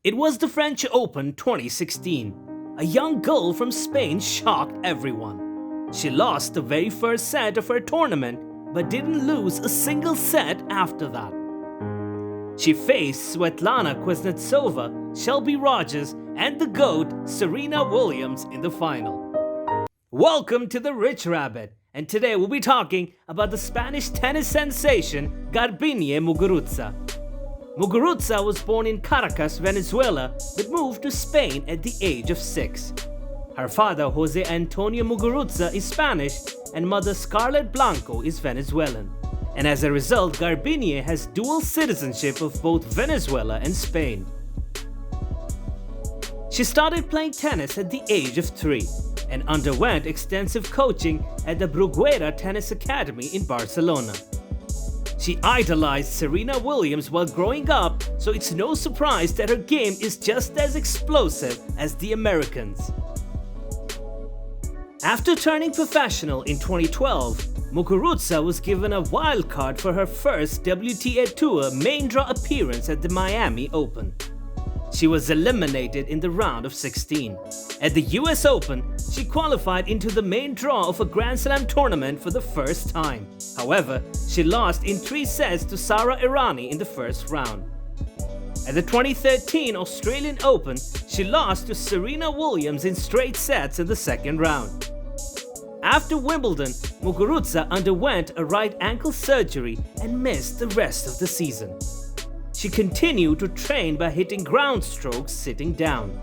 It was the French Open 2016. A young girl from Spain shocked everyone. She lost the very first set of her tournament but didn't lose a single set after that. She faced Svetlana Kuznetsova, Shelby Rogers, and the GOAT Serena Williams in the final. Welcome to the Rich Rabbit, and today we'll be talking about the Spanish tennis sensation Garbiñe Muguruza. Muguruza was born in Caracas, Venezuela, but moved to Spain at the age of 6. Her father, Jose Antonio Muguruza, is Spanish, and mother Scarlett Blanco is Venezuelan. And as a result, Garbiñe has dual citizenship of both Venezuela and Spain. She started playing tennis at the age of 3 and underwent extensive coaching at the Bruguera Tennis Academy in Barcelona. She idolized Serena Williams while growing up, so it's no surprise that her game is just as explosive as the Americans. After turning professional in 2012, Muguruza was given a wild card for her first WTA Tour main draw appearance at the Miami Open. She was eliminated in the round of 16. At the US Open, she qualified into the main draw of a Grand Slam tournament for the first time. However, she lost in 3 sets to Sara Errani in the first round. At the 2013 Australian Open, she lost to Serena Williams in straight sets in the second round. After Wimbledon, Muguruza underwent a right ankle surgery and missed the rest of the season. She continued to train by hitting ground strokes sitting down.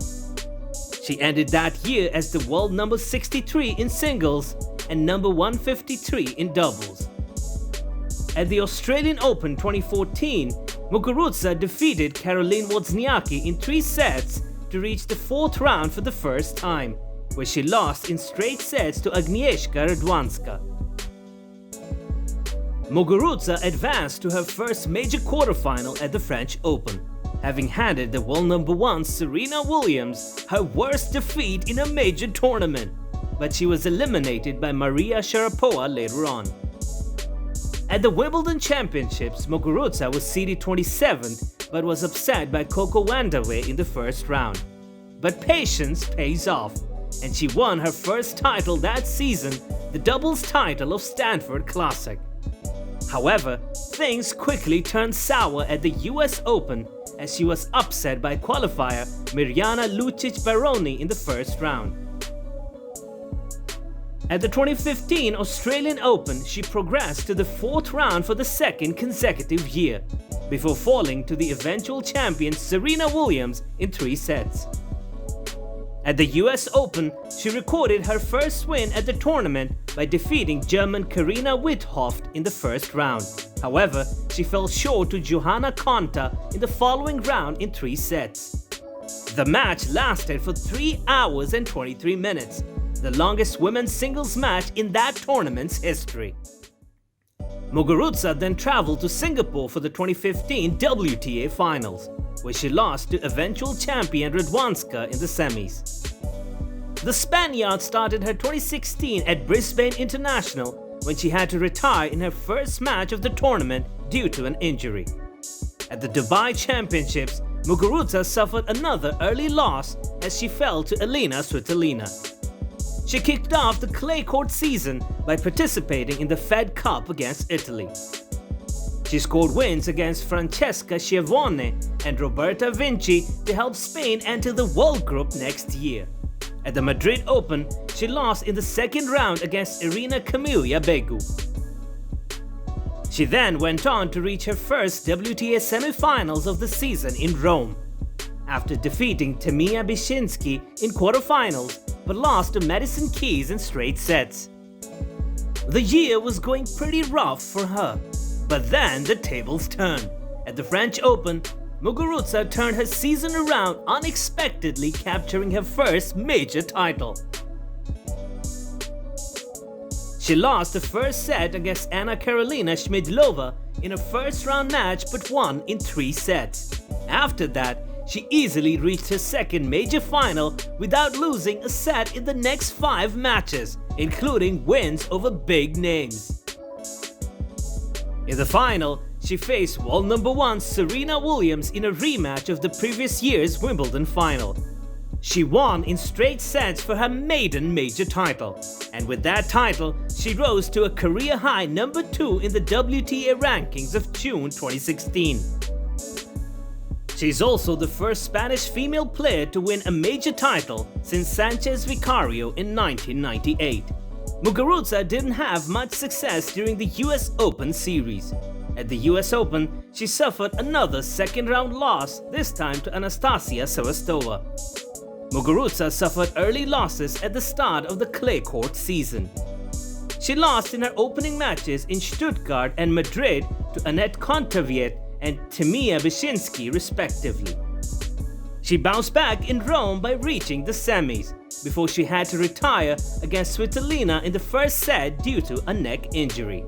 She ended that year as the world number 63 in singles and number 153 in doubles. At the Australian Open 2014, Muguruza defeated Caroline Wozniacki in 3 sets to reach the 4th round for the first time, where she lost in straight sets to Agnieszka Radwanska. Muguruza advanced to her first major quarterfinal at the French Open, having handed the world number 1 Serena Williams her worst defeat in a major tournament, but she was eliminated by Maria Sharapova later on. At the Wimbledon Championships, Muguruza was seeded 27th but was upset by Coco Vandeweghe in the first round. But patience pays off, and she won her first title that season, the doubles title of Stanford Classic. However, things quickly turned sour at the US Open as she was upset by qualifier Mirjana Lucic Baroni in the first round. At the 2015 Australian Open, she progressed to the 4th round for the second consecutive year, before falling to the eventual champion Serena Williams in 3 sets. At the US Open, she recorded her first win at the tournament by defeating German Carina Witthöft in the first round. However, she fell short to Johanna Konta in the following round in 3 sets. The match lasted for 3 hours and 23 minutes, the longest women's singles match in that tournament's history. Muguruza then traveled to Singapore for the 2015 WTA Finals, where she lost to eventual champion Radwanska in the semis. The Spaniard started her 2016 at Brisbane International when she had to retire in her first match of the tournament due to an injury. At the Dubai Championships, Muguruza suffered another early loss as she fell to Elina Svitolina. She kicked off the clay court season by participating in the Fed Cup against Italy. She scored wins against Francesca Schiavone and Roberta Vinci to help Spain enter the World Group next year. At the Madrid Open, she lost in the second round against Irina Camelia Begu. She then went on to reach her first WTA semi-finals of the season in Rome, after defeating Tamia Bishinski in quarterfinals but lost to Madison Keys in straight sets. The year was going pretty rough for her, but then the tables turned. At the French Open, Muguruza turned her season around, unexpectedly capturing her first major title. She lost the first set against Anna Karolina Schmidlova in a first-round match but won in 3 sets. After that, she easily reached her second major final without losing a set in the next 5 matches, including wins over big names. In the final, she faced world number 1 Serena Williams in a rematch of the previous year's Wimbledon final. She won in straight sets for her maiden major title, and with that title, she rose to a career-high number 2 in the WTA rankings of June 2016. She's also the first Spanish female player to win a major title since Sanchez Vicario in 1998. Muguruza didn't have much success during the US Open series. At the US Open, she suffered another second-round loss, this time to Anastasia Sevastova. Muguruza suffered early losses at the start of the clay court season. She lost in her opening matches in Stuttgart and Madrid to Anett Kontaveit and Timea Byczynski respectively. She bounced back in Rome by reaching the semis, before she had to retire against Svitolina in the first set due to a neck injury.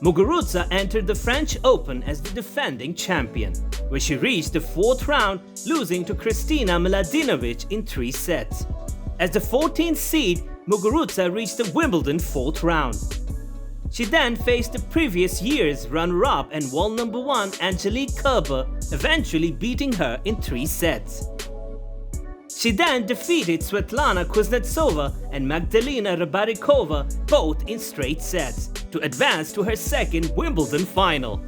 Muguruza entered the French Open as the defending champion, where she reached the 4th round, losing to Kristina Mladenovic in 3 sets. As the 14th seed, Muguruza reached the Wimbledon 4th round. She then faced the previous year's runner-up and world number 1 Angelique Kerber, eventually beating her in 3 sets. She then defeated Svetlana Kuznetsova and Magdalena Rybarikova, both in straight sets, to advance to her second Wimbledon final.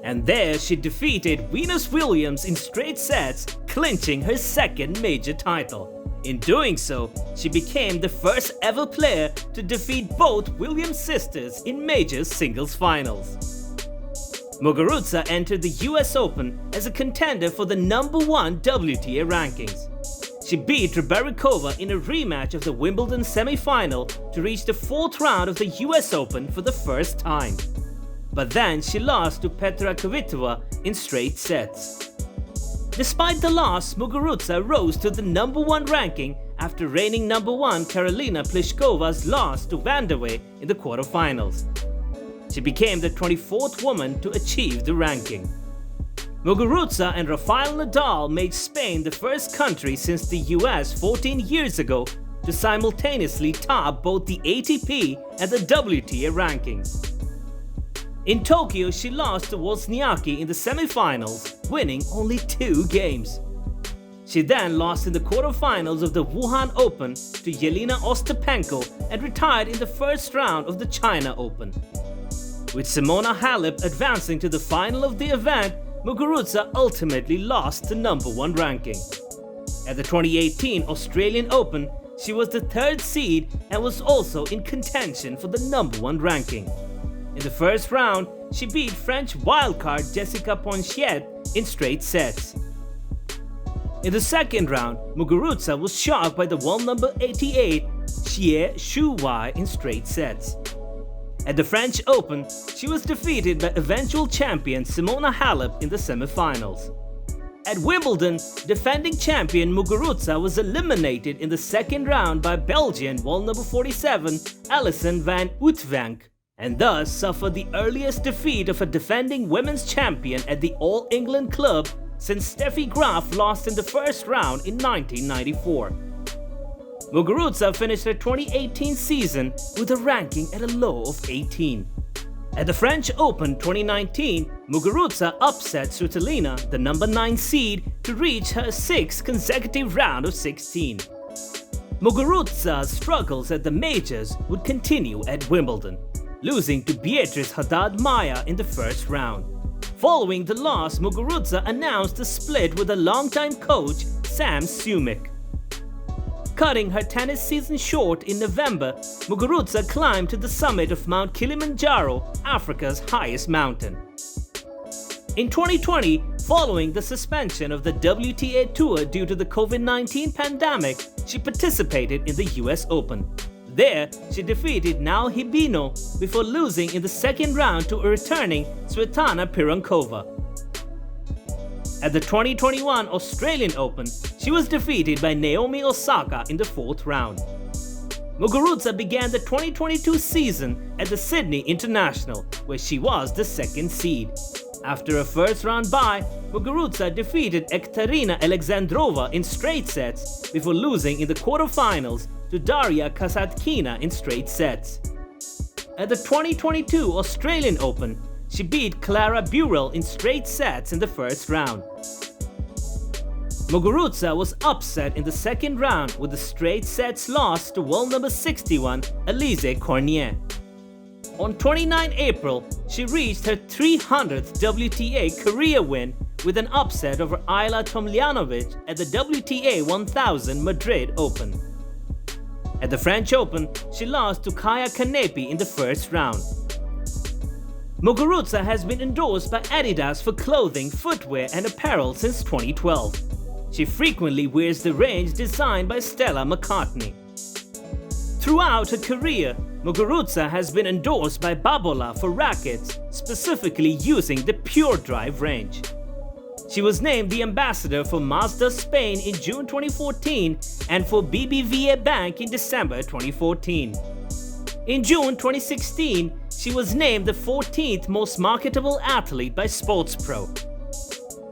And there she defeated Venus Williams in straight sets, clinching her second major title. In doing so, she became the first ever player to defeat both Williams sisters in major singles finals. Muguruza entered the US Open as a contender for the number 1 WTA rankings. She beat Rybarikova in a rematch of the Wimbledon semi-final to reach the 4th round of the US Open for the first time. But then she lost to Petra Kvitova in straight sets. Despite the loss, Muguruza rose to the number 1 ranking after reigning number 1 Karolina Pliškova's loss to Vandeweghe in the quarterfinals. She became the 24th woman to achieve the ranking. Muguruza and Rafael Nadal made Spain the first country since the US 14 years ago to simultaneously top both the ATP and the WTA rankings. In Tokyo, she lost to Wozniacki in the semi-finals, winning only 2 games. She then lost in the quarterfinals of the Wuhan Open to Yelena Ostapenko and retired in the first round of the China Open. With Simona Halep advancing to the final of the event, Muguruza ultimately lost the number 1 ranking. At the 2018 Australian Open, she was the 3rd seed and was also in contention for the number 1 ranking. In the first round, she beat French wildcard Jessica Ponchiet in straight sets. In the second round, Muguruza was shocked by the world number 88 Xie Shuwei in straight sets. At the French Open, she was defeated by eventual champion Simona Halep in the semi-finals. At Wimbledon, defending champion Muguruza was eliminated in the second round by Belgian world number 47 Alison van Uytvanck, and thus suffered the earliest defeat of a defending women's champion at the All England club since Steffi Graf lost in the first round in 1994. Muguruza finished her 2018 season with a ranking at a low of 18. At the French Open 2019, Muguruza upset Svitolina, the number 9 seed, to reach her 6th consecutive round of 16. Muguruza's struggles at the majors would continue at Wimbledon, losing to Beatrice Haddad-Maia in the first round. Following the loss, Muguruza announced a split with a longtime coach, Sam Sumik. Cutting her tennis season short in November, Muguruza climbed to the summit of Mount Kilimanjaro, Africa's highest mountain. In 2020, following the suspension of the WTA Tour due to the COVID-19 pandemic, she participated in the US Open. There, she defeated Nao Hibino before losing in the second round to a returning Svetlana Pirankova. At the 2021 Australian Open, she was defeated by Naomi Osaka in the 4th round. Muguruza began the 2022 season at the Sydney International, where she was the 2nd seed. After a first-round bye, Muguruza defeated Ekaterina Alexandrova in straight sets before losing in the quarterfinals to Daria Kasatkina in straight sets. At the 2022 Australian Open, she beat Clara Burel in straight sets in the first round. Muguruza was upset in the second round with the straight sets loss to world number 61 Alizé Cornet. On 29 April, she reached her 300th WTA career win with an upset over Ayla Tomljanovic at the WTA 1000 Madrid Open. At the French Open, she lost to Kaya Kanepi in the first round. Muguruza has been endorsed by Adidas for clothing, footwear and apparel since 2012. She frequently wears the range designed by Stella McCartney. Throughout her career, Muguruza has been endorsed by Babolat for rackets, specifically using the Pure Drive range. She was named the ambassador for Mazda Spain in June 2014 and for BBVA Bank in December 2014. In June 2016, she was named the 14th most marketable athlete by SportsPro.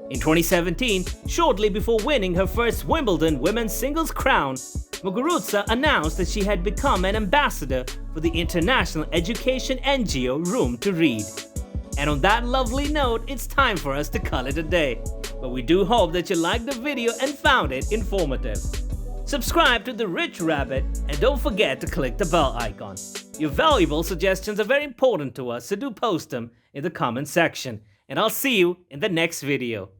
In 2017, shortly before winning her first Wimbledon women's singles crown, Muguruza announced that she had become an ambassador for the international education NGO Room to Read. And on that lovely note, it's time for us to call it a day. But we do hope that you liked the video and found it informative. Subscribe to The Rich Rabbit and don't forget to click the bell icon. Your valuable suggestions are very important to us, so do post them in the comment section. And I'll see you in the next video.